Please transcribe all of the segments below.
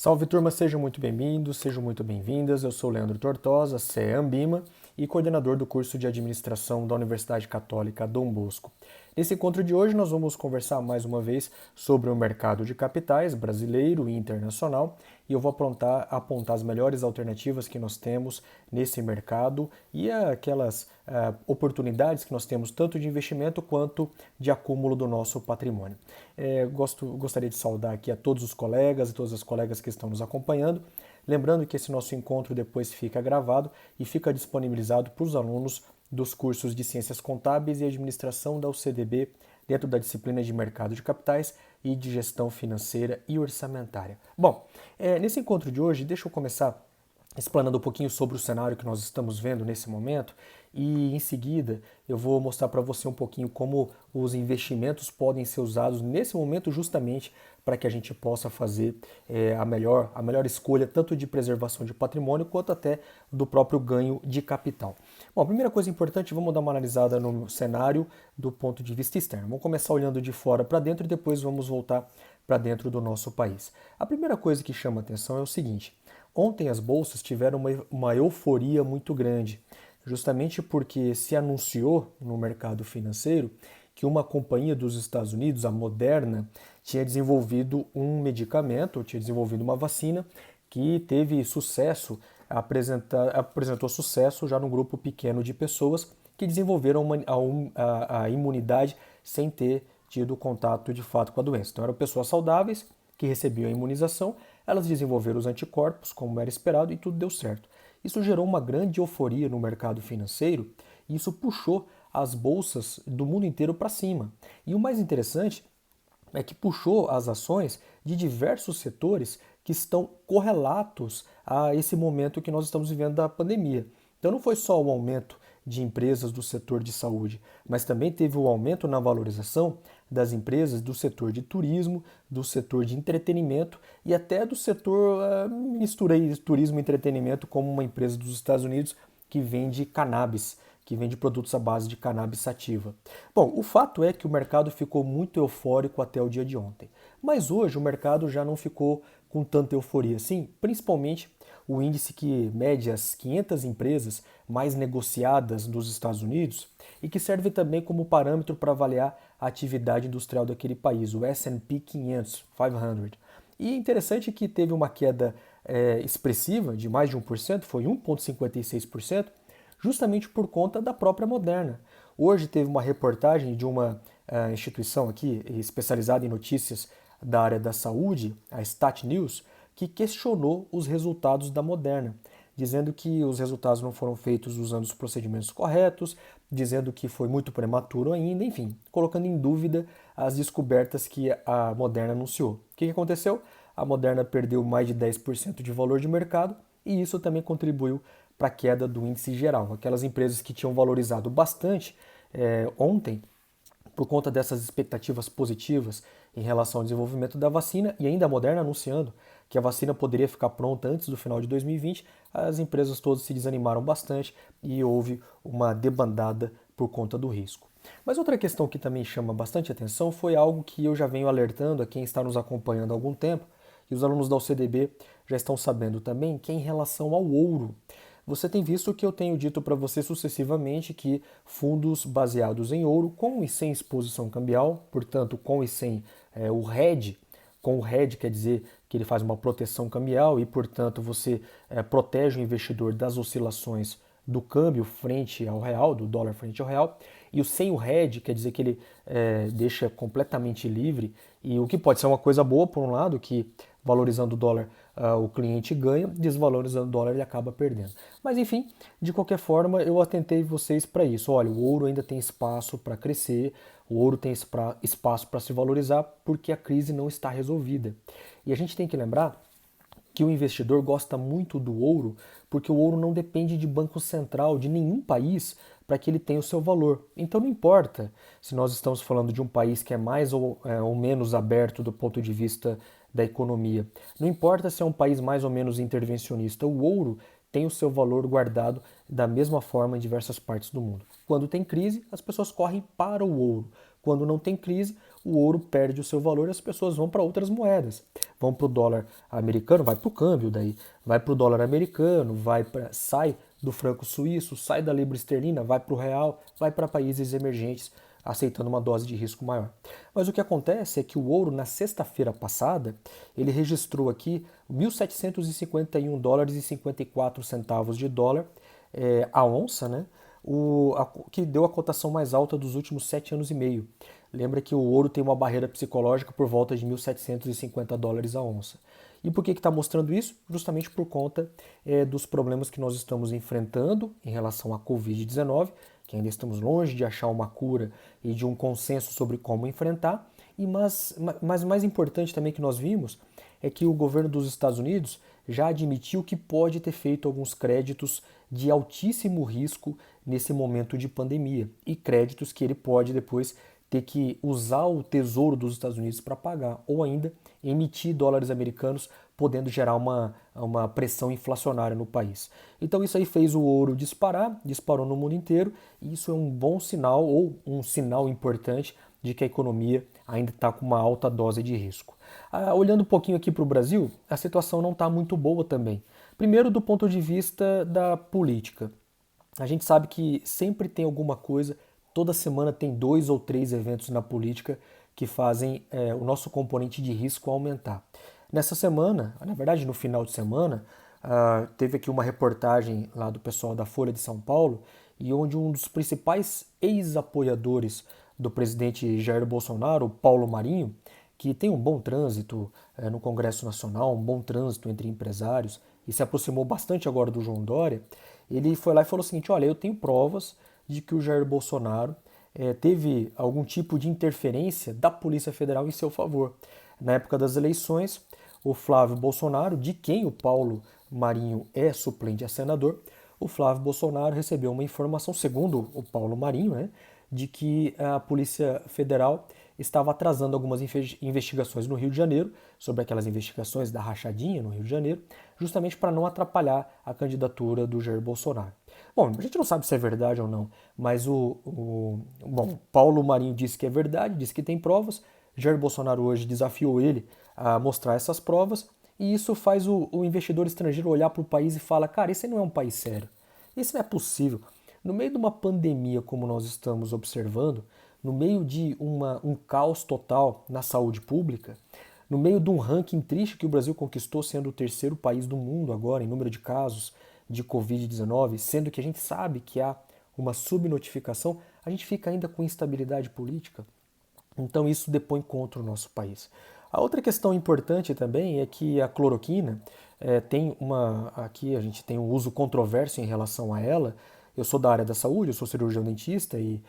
Salve turma, sejam muito bem-vindos, sejam muito bem-vindas. Eu sou Leandro Tortosa, CE Ambima e coordenador do curso de Administração da Universidade Católica Dom Bosco. Nesse encontro de hoje nós vamos conversar mais uma vez sobre o mercado de capitais brasileiro e internacional e eu vou apontar as melhores alternativas que nós temos nesse mercado e aquelas oportunidades que nós temos tanto de investimento quanto de acúmulo do nosso patrimônio. Gostaria de saudar aqui a todos os colegas e todas as colegas que estão nos acompanhando. Lembrando que esse nosso encontro depois fica gravado e fica disponibilizado para os alunos dos cursos de Ciências Contábeis e Administração da UCDB, dentro da disciplina de Mercado de Capitais e de Gestão Financeira e Orçamentária. Bom, nesse encontro de hoje, deixa eu começar explanando um pouquinho sobre o cenário que nós estamos vendo nesse momento e em seguida eu vou mostrar para você um pouquinho como os investimentos podem ser usados nesse momento justamente para que a gente possa fazer a melhor escolha tanto de preservação de patrimônio quanto até do próprio ganho de capital. Bom, a primeira coisa importante, vamos dar uma analisada no cenário do ponto de vista externo. Vamos começar olhando de fora para dentro e depois vamos voltar para dentro do nosso país. A primeira coisa que chama atenção é o seguinte: ontem as bolsas tiveram uma euforia muito grande, justamente porque se anunciou no mercado financeiro que uma companhia dos Estados Unidos, a Moderna, tinha desenvolvido um medicamento, tinha desenvolvido uma vacina que teve sucesso, apresentou sucesso já num grupo pequeno de pessoas que desenvolveram a imunidade sem ter tido contato de fato com a doença. Então eram pessoas saudáveis que recebiam a imunização, elas desenvolveram os anticorpos, como era esperado, e tudo deu certo. Isso gerou uma grande euforia no mercado financeiro e isso puxou as bolsas do mundo inteiro para cima. E o mais interessante é que puxou as ações de diversos setores que estão correlatos a esse momento que nós estamos vivendo da pandemia. Então não foi só o aumento de empresas do setor de saúde, mas também teve o aumento na valorização das empresas do setor de turismo, do setor de entretenimento e até do setor, misturei turismo e entretenimento como uma empresa dos Estados Unidos que vende cannabis, que vende produtos à base de cannabis sativa. Bom, o fato é que o mercado ficou muito eufórico até o dia de ontem, mas hoje o mercado já não ficou com tanta euforia assim, principalmente o índice que mede as 500 empresas mais negociadas dos Estados Unidos e que serve também como parâmetro para avaliar a atividade industrial daquele país, o S&P 500. E é interessante que teve uma queda expressiva de mais de 1%, foi 1,56%, justamente por conta da própria Moderna. Hoje teve uma reportagem de uma instituição aqui especializada em notícias da área da saúde, a Stat News, que questionou os resultados da Moderna, dizendo que os resultados não foram feitos usando os procedimentos corretos, dizendo que foi muito prematuro ainda, enfim, colocando em dúvida as descobertas que a Moderna anunciou. O que aconteceu? A Moderna perdeu mais de 10% de valor de mercado e isso também contribuiu para a queda do índice geral. Aquelas empresas que tinham valorizado bastante ontem, por conta dessas expectativas positivas em relação ao desenvolvimento da vacina e ainda a Moderna anunciando que a vacina poderia ficar pronta antes do final de 2020, as empresas todas se desanimaram bastante e houve uma debandada por conta do risco. Mas outra questão que também chama bastante atenção foi algo que eu já venho alertando a quem está nos acompanhando há algum tempo, e os alunos da UCDB já estão sabendo também, que é em relação ao ouro. Você tem visto que eu tenho dito para você sucessivamente que fundos baseados em ouro, com e sem exposição cambial, portanto, com e sem o hedge, com o hedge quer dizer que ele faz uma proteção cambial e, portanto, você protege o investidor das oscilações do câmbio frente ao real, do dólar frente ao real, e o sem o hedge quer dizer que ele deixa completamente livre, e o que pode ser uma coisa boa, por um lado, que valorizando o dólar o cliente ganha, desvalorizando o dólar ele acaba perdendo. Mas enfim, de qualquer forma, eu atentei vocês para isso. Olha, o ouro ainda tem espaço para crescer, o ouro tem espaço para se valorizar, porque a crise não está resolvida. E a gente tem que lembrar que o investidor gosta muito do ouro, porque o ouro não depende de banco central de nenhum país para que ele tenha o seu valor. Então não importa se nós estamos falando de um país que é mais ou menos aberto do ponto de vista da economia. Não importa se é um país mais ou menos intervencionista. O ouro tem o seu valor guardado da mesma forma em diversas partes do mundo. Quando tem crise, as pessoas correm para o ouro. Quando não tem crise, o ouro perde o seu valor e as pessoas vão para outras moedas. Vão para o dólar americano, vai para o câmbio daí, vai para o dólar americano, sai do franco suíço, sai da libra esterlina, vai para o real, vai para países emergentes, aceitando uma dose de risco maior. Mas o que acontece é que o ouro, na sexta-feira passada, ele registrou aqui 1.751 dólares e 54 centavos de dólar a onça, né? Que deu a cotação mais alta dos últimos 7 anos e meio. Lembra que o ouro tem uma barreira psicológica por volta de 1.750 dólares a onça. E por que está mostrando isso? Justamente por conta dos problemas que nós estamos enfrentando em relação à Covid-19, que ainda estamos longe de achar uma cura e de um consenso sobre como enfrentar. Mas mais importante também que nós vimos é que o governo dos Estados Unidos já admitiu que pode ter feito alguns créditos de altíssimo risco nesse momento de pandemia e créditos que ele pode depois ter que usar o tesouro dos Estados Unidos para pagar ou ainda emitir dólares americanos, podendo gerar uma pressão inflacionária no país. Então isso aí fez o ouro disparou no mundo inteiro e isso é um bom sinal ou um sinal importante de que a economia ainda está com uma alta dose de risco. Olhando um pouquinho aqui para o Brasil, a situação não está muito boa também. Primeiro, do ponto de vista da política. A gente sabe que sempre tem alguma coisa, toda semana tem 2 ou 3 eventos na política que fazem o nosso componente de risco aumentar. Nessa semana, na verdade no final de semana, teve aqui uma reportagem lá do pessoal da Folha de São Paulo, e onde um dos principais ex-apoiadores do presidente Jair Bolsonaro, o Paulo Marinho, que tem um bom trânsito no Congresso Nacional, um bom trânsito entre empresários, e se aproximou bastante agora do João Dória, ele foi lá e falou o seguinte: olha, eu tenho provas de que o Jair Bolsonaro teve algum tipo de interferência da Polícia Federal em seu favor. Na época das eleições, o Flávio Bolsonaro, de quem o Paulo Marinho é suplente a senador, o Flávio Bolsonaro recebeu uma informação, segundo o Paulo Marinho, né, de que a Polícia Federal estava atrasando algumas investigações no Rio de Janeiro, sobre aquelas investigações da rachadinha no Rio de Janeiro, justamente para não atrapalhar a candidatura do Jair Bolsonaro. Bom, a gente não sabe se é verdade ou não, mas Paulo Marinho disse que é verdade, disse que tem provas. Jair Bolsonaro hoje desafiou ele a mostrar essas provas, e isso faz o investidor estrangeiro olhar para o país e falar: cara, esse não é um país sério, isso não é possível. No meio de uma pandemia como nós estamos observando, no meio de um caos total na saúde pública, no meio de um ranking triste que o Brasil conquistou, sendo o terceiro país do mundo agora em número de casos de Covid-19, sendo que a gente sabe que há uma subnotificação, a gente fica ainda com instabilidade política. Então isso depõe contra o nosso país. A outra questão importante também é que a cloroquina aqui a gente tem um uso controverso em relação a ela. Eu sou da área da saúde, eu sou cirurgião dentista e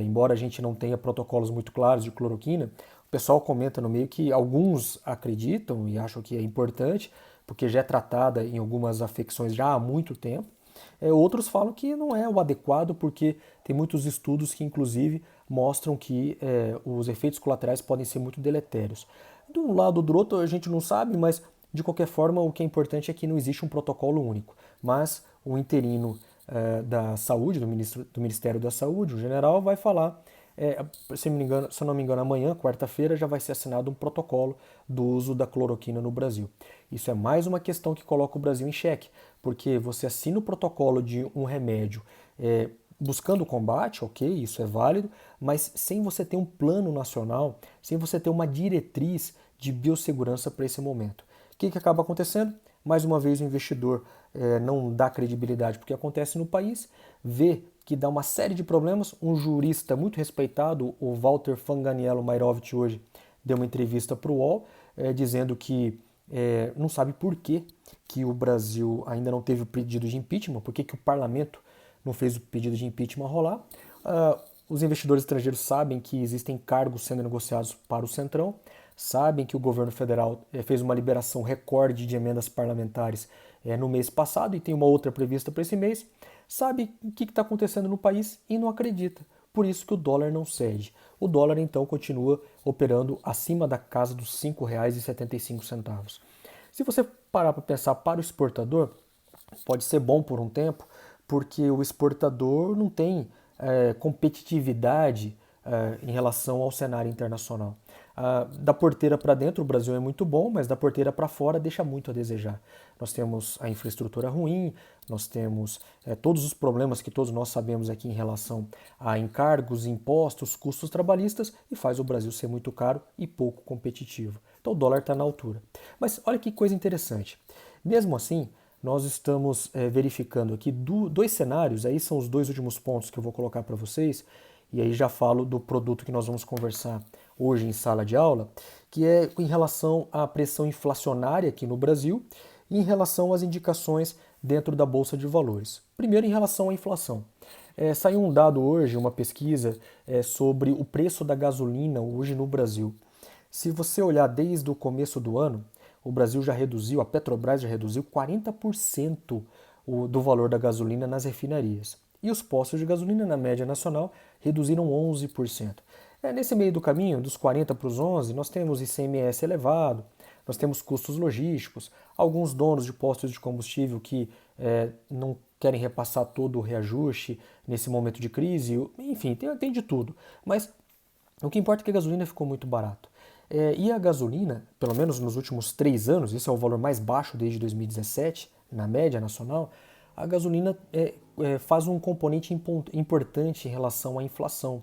embora a gente não tenha protocolos muito claros de cloroquina, o pessoal comenta no meio que alguns acreditam e acham que é importante, porque já é tratada em algumas afecções já há muito tempo. Outros falam que não é o adequado, porque tem muitos estudos que, inclusive, mostram que os efeitos colaterais podem ser muito deletérios. De um lado ou do outro, a gente não sabe, mas, de qualquer forma, o que é importante é que não existe um protocolo único. Mas o interino da saúde, do Ministério da Saúde, o general, vai falar, se eu não me engano, amanhã, quarta-feira, já vai ser assinado um protocolo do uso da cloroquina no Brasil. Isso é mais uma questão que coloca o Brasil em xeque, porque você assina o protocolo de um remédio buscando o combate, ok, isso é válido, mas sem você ter um plano nacional, sem você ter uma diretriz de biossegurança para esse momento. O que acaba acontecendo? Mais uma vez o investidor não dá credibilidade porque acontece no país, vê que dá uma série de problemas. Um jurista muito respeitado, o Walter Fanganiello Mairovich, hoje deu uma entrevista para o UOL dizendo que não sabe por que o Brasil ainda não teve o pedido de impeachment, por que o parlamento não fez o pedido de impeachment rolar. Os investidores estrangeiros sabem que existem cargos sendo negociados para o Centrão, sabem que o governo federal fez uma liberação recorde de emendas parlamentares no mês passado e tem uma outra prevista para esse mês, sabe o que está acontecendo no país e não acredita. Por isso que o dólar não cede. O dólar, então, continua operando acima da casa dos R$ 5,75. Se você parar para pensar para o exportador, pode ser bom por um tempo, porque o exportador não tem competitividade em relação ao cenário internacional. Da porteira para dentro, o Brasil é muito bom, mas da porteira para fora deixa muito a desejar. Nós temos a infraestrutura ruim, nós temos todos os problemas que todos nós sabemos aqui em relação a encargos, impostos, custos trabalhistas e faz o Brasil ser muito caro e pouco competitivo. Então o dólar está na altura. Mas olha que coisa interessante. Mesmo assim, nós estamos verificando aqui dois cenários, aí são os dois últimos pontos que eu vou colocar para vocês, e aí já falo do produto que nós vamos conversar hoje em sala de aula, que é em relação à pressão inflacionária aqui no Brasil e em relação às indicações dentro da Bolsa de Valores. Primeiro, em relação à inflação. Saiu um dado hoje, uma pesquisa sobre o preço da gasolina hoje no Brasil. Se você olhar desde o começo do ano, o Brasil já reduziu, a Petrobras já reduziu 40% do valor da gasolina nas refinarias. E os postos de gasolina, na média nacional, reduziram 11%. Nesse meio do caminho, dos 40 para os 11, nós temos ICMS elevado, nós temos custos logísticos, alguns donos de postos de combustível que não querem repassar todo o reajuste nesse momento de crise, enfim, tem de tudo. Mas o que importa é que a gasolina ficou muito barato. E a gasolina, pelo menos nos últimos 3 anos, esse é o valor mais baixo desde 2017, na média nacional, a gasolina faz um componente importante em relação à inflação,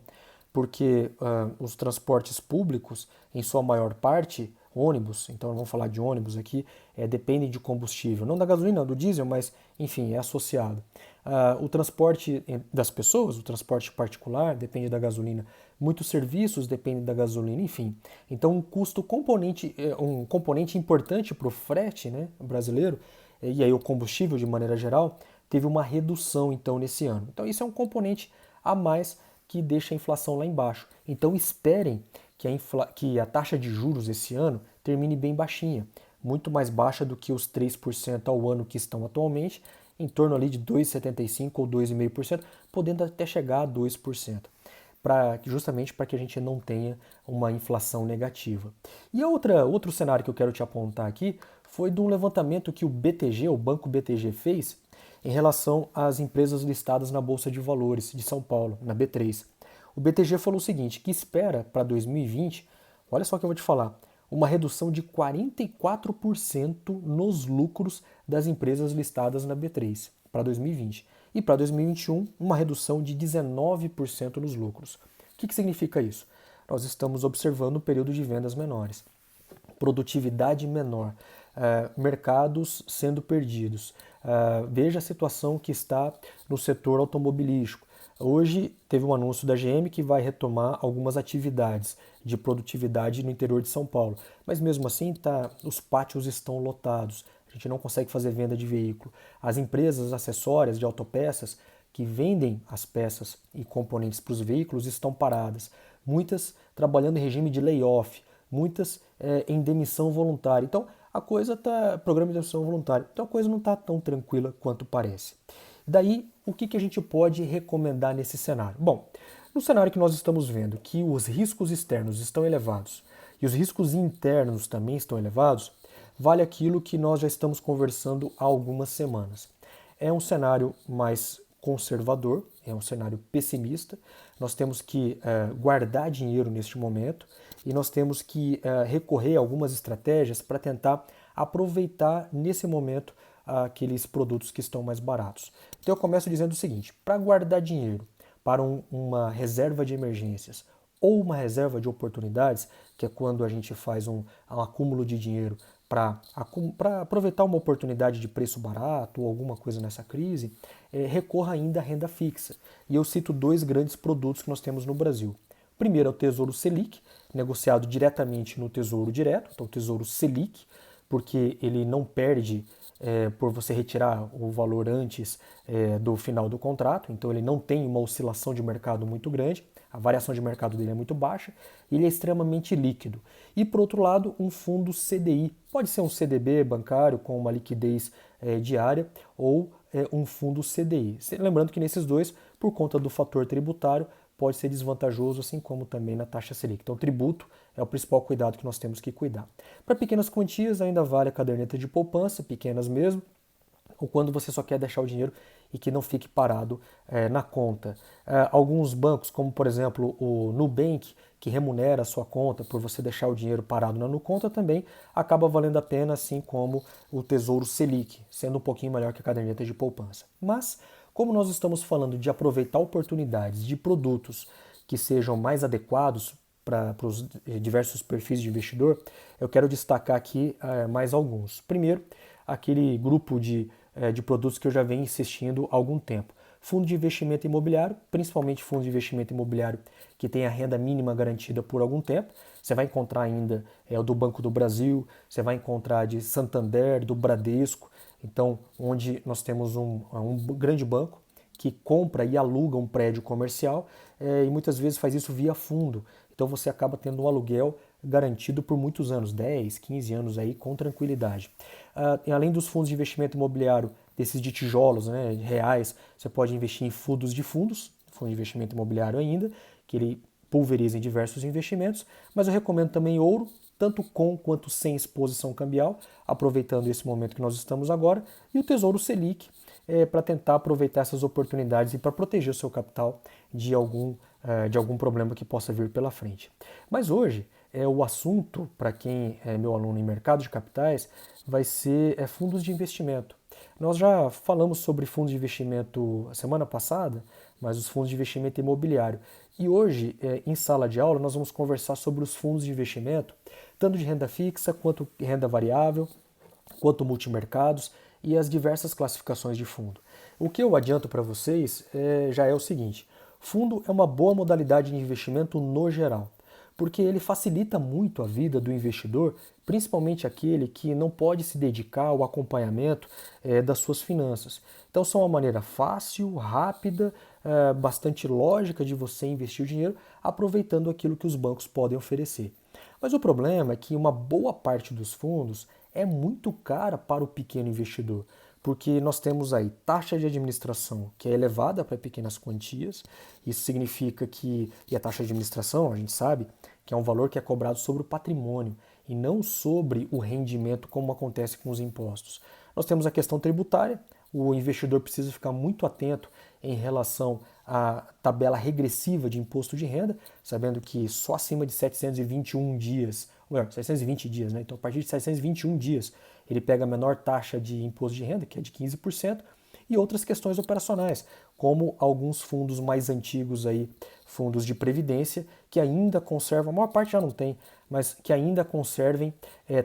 porque os transportes públicos, em sua maior parte, ônibus, então vamos falar de ônibus aqui, dependem de combustível, não da gasolina, do diesel, mas enfim, é associado. O transporte das pessoas, o transporte particular, depende da gasolina. Muitos serviços dependem da gasolina, enfim. Então, um componente importante para o frete, né, brasileiro, e aí o combustível de maneira geral, teve uma redução então nesse ano. Então, isso é um componente a mais que deixa a inflação lá embaixo. Então, esperem que a taxa de juros esse ano termine bem baixinha, muito mais baixa do que os 3% ao ano que estão atualmente, em torno ali de 2,75% ou 2,5%, podendo até chegar a 2%, justamente para que a gente não tenha uma inflação negativa. E outro cenário que eu quero te apontar aqui foi de um levantamento que o BTG, o Banco BTG, fez em relação às empresas listadas na Bolsa de Valores de São Paulo, na B3. O BTG falou o seguinte, que espera para 2020, olha só o que eu vou te falar, uma redução de 44% nos lucros das empresas listadas na B3 para 2020. E para 2021, uma redução de 19% nos lucros. O que significa isso? Nós estamos observando um período de vendas menores, produtividade menor, mercados sendo perdidos. Veja a situação que está no setor automobilístico. Hoje teve um anúncio da GM que vai retomar algumas atividades de produtividade no interior de São Paulo. Mas mesmo assim, os pátios estão lotados. A gente não consegue fazer venda de veículo. As empresas acessórias de autopeças que vendem as peças e componentes para os veículos estão paradas. Muitas trabalhando em regime de layoff, muitas em demissão voluntária. Então, programa de demissão voluntária. Então a coisa não está tão tranquila quanto parece. Daí, o que a gente pode recomendar nesse cenário? Bom, no cenário que nós estamos vendo que os riscos externos estão elevados e os riscos internos também estão elevados, vale aquilo que nós já estamos conversando há algumas semanas. É um cenário mais conservador, é um cenário pessimista, nós temos que guardar dinheiro neste momento e nós temos que recorrer a algumas estratégias para tentar aproveitar nesse momento aqueles produtos que estão mais baratos. Então eu começo dizendo o seguinte, para guardar dinheiro para uma reserva de emergências ou uma reserva de oportunidades, que é quando a gente faz um acúmulo de dinheiro para aproveitar uma oportunidade de preço barato ou alguma coisa nessa crise, recorra ainda à renda fixa. E eu cito 2 grandes produtos que nós temos no Brasil. O primeiro é o Tesouro Selic, negociado diretamente no Tesouro Direto, então o Tesouro Selic, porque ele não perde por você retirar o valor antes do final do contrato, então ele não tem uma oscilação de mercado muito grande, a variação de mercado dele é muito baixa, e ele é extremamente líquido. E por outro lado, um fundo CDI, pode ser um CDB bancário com uma liquidez diária ou um fundo CDI. Lembrando que nesses dois, por conta do fator tributário, pode ser desvantajoso, assim como também na taxa Selic. Então, o tributo é o principal cuidado que nós temos que cuidar. Para pequenas quantias, ainda vale a caderneta de poupança, pequenas mesmo, ou quando você só quer deixar o dinheiro e que não fique parado na conta. Alguns bancos, como por exemplo o Nubank, que remunera a sua conta por você deixar o dinheiro parado na Nuconta, também acaba valendo a pena, assim como o Tesouro Selic, sendo um pouquinho melhor que a caderneta de poupança. Mas, como nós estamos falando de aproveitar oportunidades de produtos que sejam mais adequados para os diversos perfis de investidor, eu quero destacar aqui mais alguns. Primeiro, aquele grupo de produtos que eu já venho insistindo há algum tempo. Fundo de investimento imobiliário, principalmente fundo de investimento imobiliário que tem a renda mínima garantida por algum tempo. Você vai encontrar ainda o do Banco do Brasil, você vai encontrar de Santander, do Bradesco, então onde nós temos um grande banco que compra e aluga um prédio comercial e muitas vezes faz isso via fundo. Então você acaba tendo um aluguel garantido por muitos anos, 10, 15 anos aí, com tranquilidade. Além dos fundos de investimento imobiliário, desses de tijolos, né, reais, você pode investir em fundos de fundos, fundo de investimento imobiliário ainda, que ele pulveriza em diversos investimentos, mas eu recomendo também ouro, tanto com quanto sem exposição cambial, aproveitando esse momento que nós estamos agora, e o Tesouro Selic, para tentar aproveitar essas oportunidades e para proteger o seu capital de algum problema que possa vir pela frente. Mas hoje, o assunto, para quem é meu aluno em mercado de capitais, vai ser fundos de investimento. Nós já falamos sobre fundos de investimento a semana passada, mas os fundos de investimento imobiliário. E hoje, em sala de aula, nós vamos conversar sobre os fundos de investimento, tanto de renda fixa, quanto renda variável, quanto multimercados e as diversas classificações de fundo. O que eu adianto para vocês já é o seguinte: fundo é uma boa modalidade de investimento no geral, porque ele facilita muito a vida do investidor, principalmente aquele que não pode se dedicar ao acompanhamento das suas finanças. Então são uma maneira fácil, rápida, bastante lógica de você investir o dinheiro, aproveitando aquilo que os bancos podem oferecer. Mas o problema é que uma boa parte dos fundos é muito cara para o pequeno investidor, porque nós temos aí taxa de administração que é elevada para pequenas quantias. Isso significa que, e a taxa de administração, a gente sabe, que é um valor que é cobrado sobre o patrimônio e não sobre o rendimento, como acontece com os impostos. Nós temos a questão tributária, o investidor precisa ficar muito atento em relação à tabela regressiva de imposto de renda, sabendo que só acima de 721 dias, ou melhor, 720 dias, né? Então a partir de 721 dias ele pega a menor taxa de imposto de renda, que é de 15%, e outras questões operacionais, como alguns fundos mais antigos aí, fundos de previdência, que ainda conservam, a maior parte já não tem, mas que ainda conservem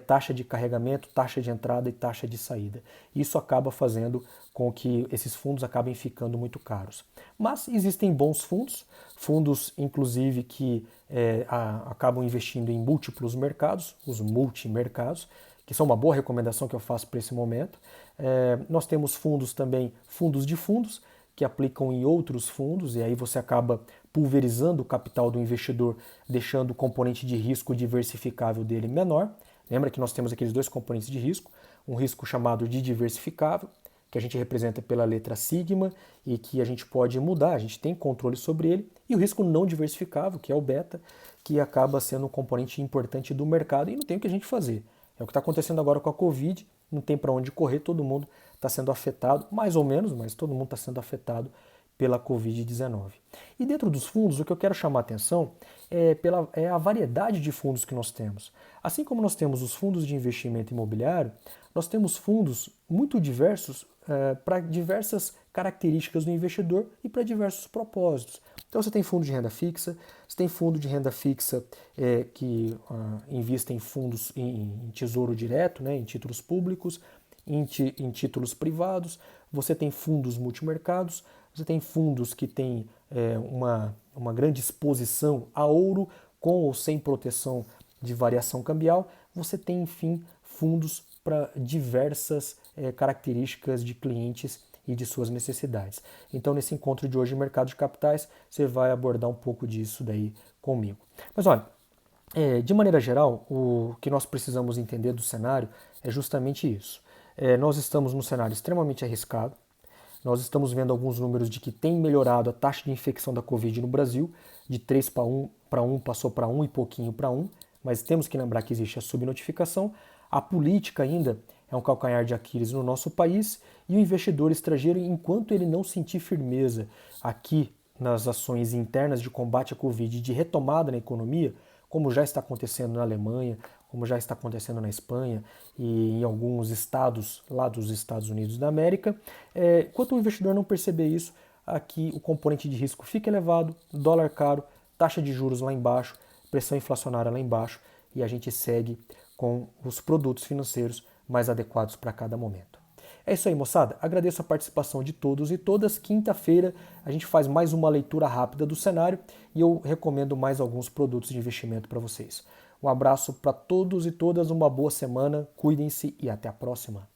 taxa de carregamento, taxa de entrada e taxa de saída. Isso acaba fazendo com que esses fundos acabem ficando muito caros. Mas existem bons fundos, fundos inclusive que acabam investindo em múltiplos mercados, os multimercados, que são uma boa recomendação que eu faço para esse momento. Nós temos fundos também, fundos de fundos, que aplicam em outros fundos, e aí você acaba pulverizando o capital do investidor, deixando o componente de risco diversificável dele menor. Lembra que nós temos aqueles dois componentes de risco, um risco chamado de diversificável, que a gente representa pela letra sigma e que a gente pode mudar, a gente tem controle sobre ele, e o risco não diversificável, que é o beta, que acaba sendo um componente importante do mercado e não tem o que a gente fazer. É o que está acontecendo agora com a Covid, não tem para onde correr, todo mundo está sendo afetado, mais ou menos, mas todo mundo está sendo afetado pela Covid-19. E dentro dos fundos, o que eu quero chamar a atenção é a variedade de fundos que nós temos. Assim como nós temos os fundos de investimento imobiliário, nós temos fundos muito diversos para diversas características do investidor e para diversos propósitos. Então você tem fundo de renda fixa, você tem fundo de renda fixa que investe em fundos em tesouro direto, né, em títulos públicos, em títulos privados, você tem fundos multimercados, você tem fundos que têm uma grande exposição a ouro, com ou sem proteção de variação cambial, você tem, enfim, fundos para diversas características de clientes e de suas necessidades. Então, nesse encontro de hoje em Mercado de Capitais, você vai abordar um pouco disso daí comigo. Mas olha, de maneira geral, o que nós precisamos entender do cenário é justamente isso. Nós estamos num cenário extremamente arriscado. Nós estamos vendo alguns números de que tem melhorado a taxa de infecção da Covid no Brasil, de 3 para 1 passou para 1 e pouquinho para 1, mas temos que lembrar que existe a subnotificação. A política ainda é um calcanhar de Aquiles no nosso país e o investidor estrangeiro, enquanto ele não sentir firmeza aqui nas ações internas de combate à Covid e de retomada na economia, como já está acontecendo na Alemanha, como já está acontecendo na Espanha e em alguns estados lá dos Estados Unidos da América, enquanto o investidor não perceber isso, aqui o componente de risco fica elevado, dólar caro, taxa de juros lá embaixo, pressão inflacionária lá embaixo e a gente segue com os produtos financeiros mais adequados para cada momento. É isso aí, moçada. Agradeço a participação de todos e todas. Quinta-feira a gente faz mais uma leitura rápida do cenário e eu recomendo mais alguns produtos de investimento para vocês. Um abraço para todos e todas, uma boa semana, cuidem-se e até a próxima.